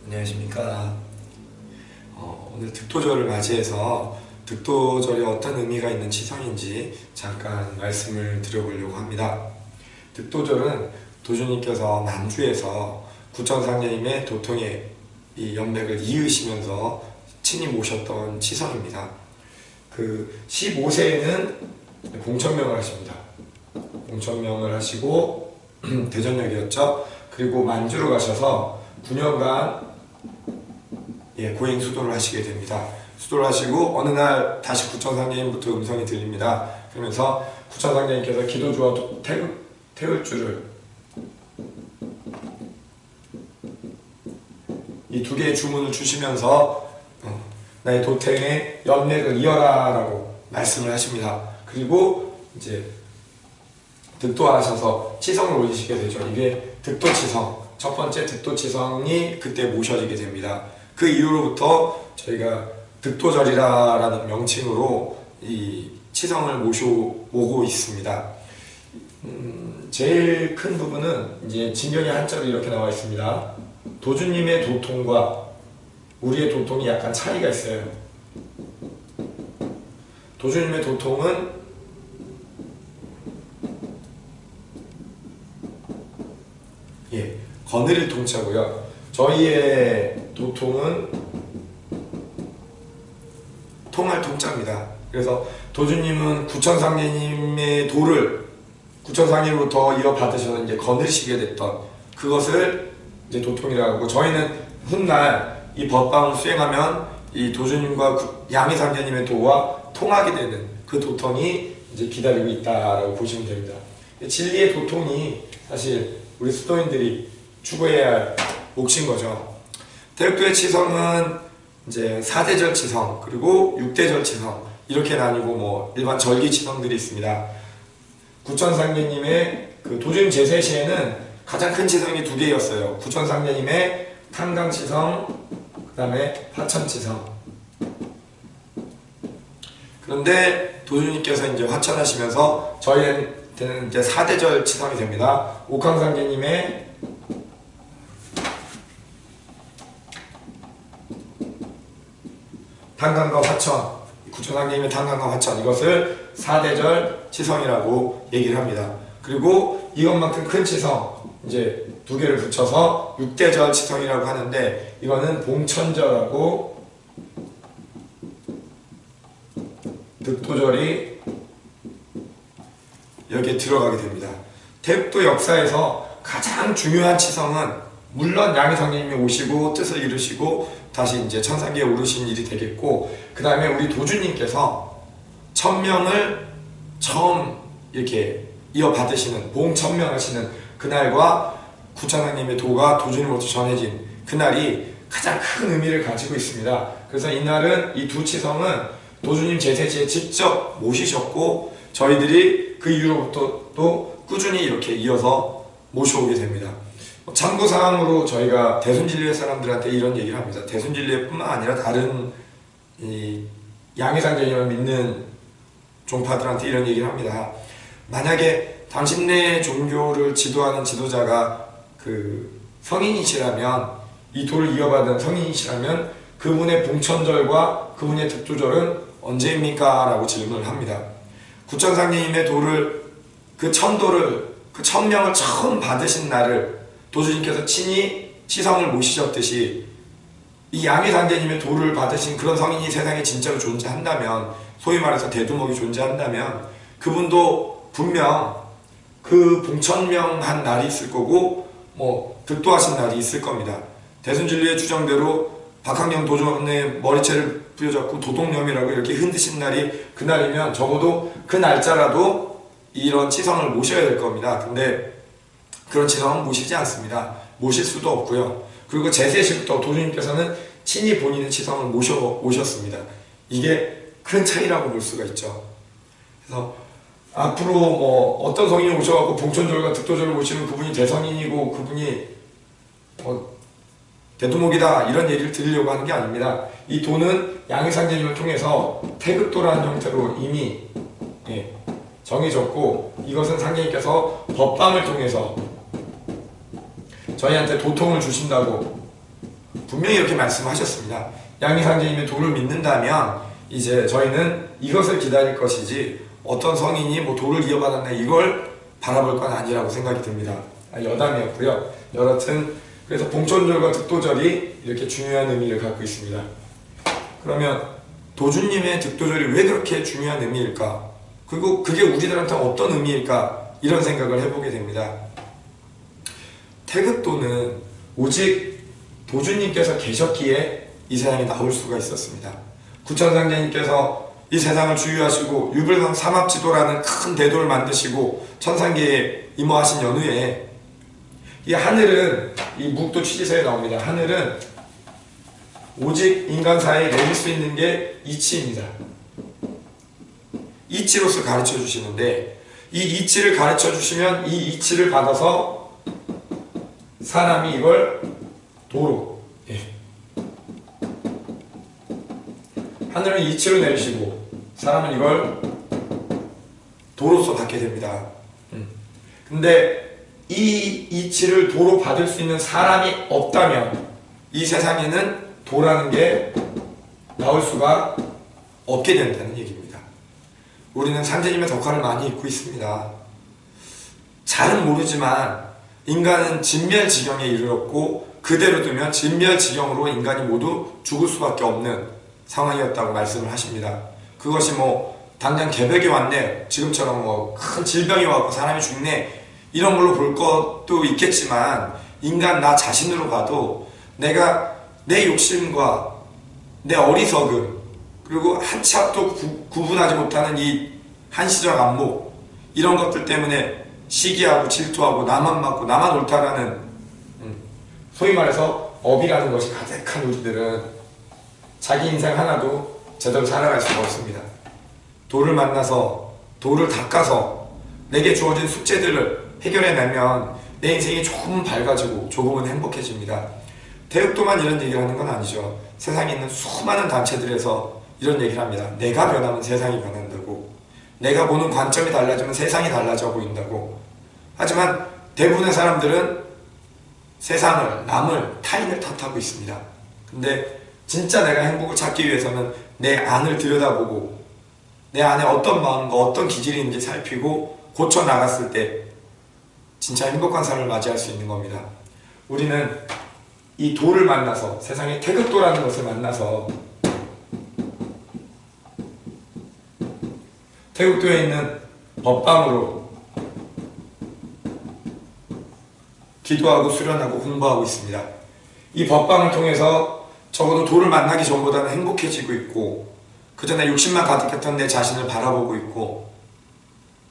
안녕하십니까. 오늘 득도절을 맞이해서 득도절이 어떤 의미가 있는 치성인지 잠깐 말씀을 드려보려고 합니다. 득도절은 도주님께서 남주에서 구천상녀님의 도통의 이 연맥을 이으시면서 친히 모셨던 치성입니다. 그 15세에는 공천명을 하십니다. 공천명을 하시고 대전역이었죠. 그리고 만주로 가셔서 9년간 고행 수도를 하시게 됩니다. 수도를 하시고 어느 날 다시 구천상녀님부터 음성이 들립니다. 그러면서 구천상녀님께서 기도주와 태울 줄을 이 두 개의 주문을 주시면서 나의 도탱의 연맥을 이어라 라고 말씀을 하십니다. 그리고 이제 득도하셔서 치성을 올리시게 되죠. 이게 득도치성, 첫 번째 득도치성이 그때 모셔지게 됩니다. 그 이후로부터 저희가 득도절이라는 명칭으로 이 치성을 모고 있습니다. 제일 큰 부분은 이제 진경의 한자로 이렇게 나와 있습니다. 도주님의 도통과 우리의 도통이 약간 차이가 있어요. 도주님의 도통은 거느릴 통자고요. 저희의 도통은 통할 통자입니다. 그래서 도주님은 구천상녀님의 도를 구천상녀로부터 이어받으셔서 이제 거느리시게 됐던 그것을 이제 도통이라고 하고, 저희는 훗날 이 법방을 수행하면 이 도주님과 양희상녀님의 도와 통하게 되는 그 도통이 이제 기다리고 있다라고 보시면 됩니다. 진리의 도통이 사실 우리 수도인들이 추구해야 할 몫인 거죠. 태극도의 치성은 이제 4대절 치성 그리고 6대절 치성 이렇게 나뉘고 뭐 일반 절기 치성들이 있습니다. 구천상녀님의 그 도주님 제세 시에는 가장 큰 치성이 두 개였어요. 구천상녀님의 탄강치성, 그 다음에 화천치성. 그런데 도주님께서 이제 화천하시면서 저희한테는 이제 4대절 치성이 됩니다. 옥황상제님의 탄강과 화천, 구천상제님의 탄강과 화천, 이것을 4대절 치성이라고 얘기를 합니다. 그리고 이것만큼 큰 치성, 이제 두 개를 붙여서 6대절 치성이라고 하는데, 이거는 봉천절하고 득도절이 여기에 들어가게 됩니다. 태극도 역사에서 가장 중요한 치성은 물론 양희상님이 오시고 뜻을 이루시고 다시 이제 천상계에 오르신 일이 되겠고, 그 다음에 우리 도주님께서 천명을 처음 이렇게 이어받으시는 봉천명하시는 그날과 구천상님의 도가 도주님으로부터 전해진 그날이 가장 큰 의미를 가지고 있습니다. 그래서 이날은 이 두 치성은 도주님 제세시에 직접 모시셨고, 저희들이 그 이후로부터 또 꾸준히 이렇게 이어서 모셔오게 됩니다. 참고사항으로 저희가 대순진리회 사람들한테 이런 얘기를 합니다. 대순진리회 뿐만 아니라 다른 이 양희상제님을 믿는 종파들한테 이런 얘기를 합니다. 만약에 당신네 종교를 지도하는 지도자가 그 성인이시라면, 이 도를 이어받은 성인이시라면 그분의 봉천절과 그분의 득도절은 언제입니까? 라고 질문을 합니다. 구천상제님의 도를, 그 천도를, 그 천명을 처음 받으신 날을 도주님께서 친히 치성을 모시셨듯이 이 양희상제님의 도를 받으신 그런 성인이 세상에 진짜로 존재한다면, 소위 말해서 대두목이 존재한다면 그분도 분명 그 봉천명한 날이 있을 거고 뭐 득도하신 날이 있을 겁니다. 대순진리의 주장대로 박학령 도전의 머리채를 부여잡고 도동염이라고 이렇게 흔드신 날이 그날이면 적어도 그 날짜라도 이런 치성을 모셔야 될 겁니다. 근데 그런 치성은 모시지 않습니다. 모실 수도 없고요. 그리고 제세시부터 도주님께서는 친히 본인의 치성을 모셨습니다. 이게 큰 차이라고 볼 수가 있죠. 그래서 앞으로 뭐 어떤 성인이 오셔갖고 봉천절과 득도절을 모시는 그분이 대성인이고 그분이 대두목이다 이런 얘기를 드리려고 하는 게 아닙니다. 이 도는 양희상제님을 통해서 태극도라는 형태로 이미 정해졌고, 이것은 상제님께서 법방을 통해서 저희한테 도통을 주신다고 분명히 이렇게 말씀하셨습니다. 양희상제님의 도를 믿는다면 이제 저희는 이것을 기다릴 것이지 어떤 성인이 뭐 도를 이어받았네 이걸 바라볼 건 아니라고 생각이 듭니다. 여담이었고요. 여하튼 그래서 봉천절과 득도절이 이렇게 중요한 의미를 갖고 있습니다. 그러면 도주님의 득도절이 왜 그렇게 중요한 의미일까? 그리고 그게 우리들한테 어떤 의미일까? 이런 생각을 해보게 됩니다. 태극도는 오직 도주님께서 계셨기에 이 세상에 나올 수가 있었습니다. 구천상제님께서 이 세상을 주유하시고 유불강 삼합지도라는 큰 대도를 만드시고 천상계에 임호하신 연후에 이 하늘은 이 묵도 취지서에 나옵니다. 하늘은 오직 인간사에 내릴 수 있는 게 이치입니다. 이치로서 가르쳐 주시는데 이 이치를 가르쳐 주시면 이 이치를 받아서 사람이 이걸 도로 하늘은 이치로 내리시고 사람은 이걸 도로서 받게 됩니다. 근데 이 이치를 도로 받을 수 있는 사람이 없다면 이 세상에는 도라는 게 나올 수가 없게 된다는 얘기입니다. 우리는 상제님의 덕화를 많이 읽고 있습니다. 잘은 모르지만 인간은 진멸지경에 이르렀고 그대로 두면 진멸지경으로 인간이 모두 죽을 수밖에 없는 상황이었다고 말씀을 하십니다. 그것이 뭐 당장 개벽이 왔네, 지금처럼 뭐 큰 질병이 와서 사람이 죽네 이런 걸로 볼 것도 있겠지만 인간 나 자신으로 봐도 내가 내 욕심과 내 어리석음 그리고 한치 앞도 구분하지 못하는 이 한시적 안목 이런 것들 때문에 시기하고 질투하고 나만 맞고 나만 옳다라는 소위 말해서 업이라는 것이 가득한 우리들은 자기 인생 하나도 제대로 살아갈 수가 없습니다. 도를 만나서 도를 닦아서 내게 주어진 숙제들을 해결해내면 내 인생이 조금 밝아지고 조금은 행복해집니다. 대육도만 이런 얘기를 하는 건 아니죠. 세상에 있는 수많은 단체들에서 이런 얘기를 합니다. 내가 변하면 세상이 변한다고. 내가 보는 관점이 달라지면 세상이 달라져 보인다고. 하지만 대부분의 사람들은 세상을, 남을, 타인을 탓하고 있습니다. 근데 진짜 내가 행복을 찾기 위해서는 내 안을 들여다보고 내 안에 어떤 마음과 어떤 기질이 있는지 살피고 고쳐 나갔을 때 진짜 행복한 삶을 맞이할 수 있는 겁니다. 우리는 이 도를 만나서 세상에 태극도라는 것을 만나서 태극도에 있는 법방으로 기도하고 수련하고 공부하고 있습니다. 이 법방을 통해서 적어도 도를 만나기 전보다는 행복해지고 있고 그 전에 욕심만 가득했던 내 자신을 바라보고 있고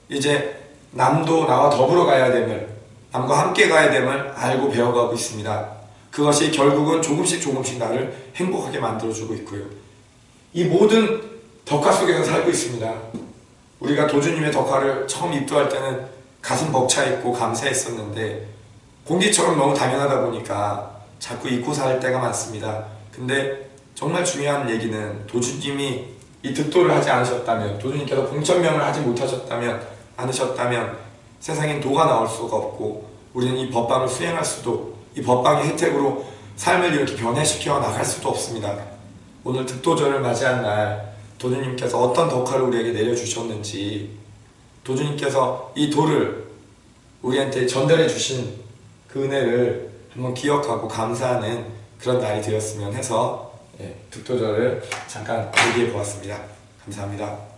이제 남도 나와 더불어 가야 됨을 남과 함께 가야 됨을 알고 배워가고 있습니다. 그것이 결국은 조금씩 나를 행복하게 만들어주고 있고요. 이 모든 덕화 속에서 살고 있습니다. 우리가 도주님의 덕화를 처음 입도할 때는 가슴 벅차 있고 감사했었는데 공기처럼 너무 당연하다 보니까 자꾸 잊고 살 때가 많습니다. 근데 정말 중요한 얘기는 도주님이 이 득도를 하지 않으셨다면 도주님께서 봉천명을 하지 않으셨다면 세상엔 도가 나올 수가 없고 우리는 이 법방을 수행할 수도 이 법방의 혜택으로 삶을 이렇게 변화시켜 나갈 수도 없습니다. 오늘 득도절을 맞이한 날 도주님께서 어떤 덕화를 우리에게 내려주셨는지 도주님께서 이 도를 우리한테 전달해 주신 그 은혜를 한번 기억하고 감사하는 그런 날이 되었으면 해서 득도절을 잠깐 얘기해 보았습니다. 감사합니다.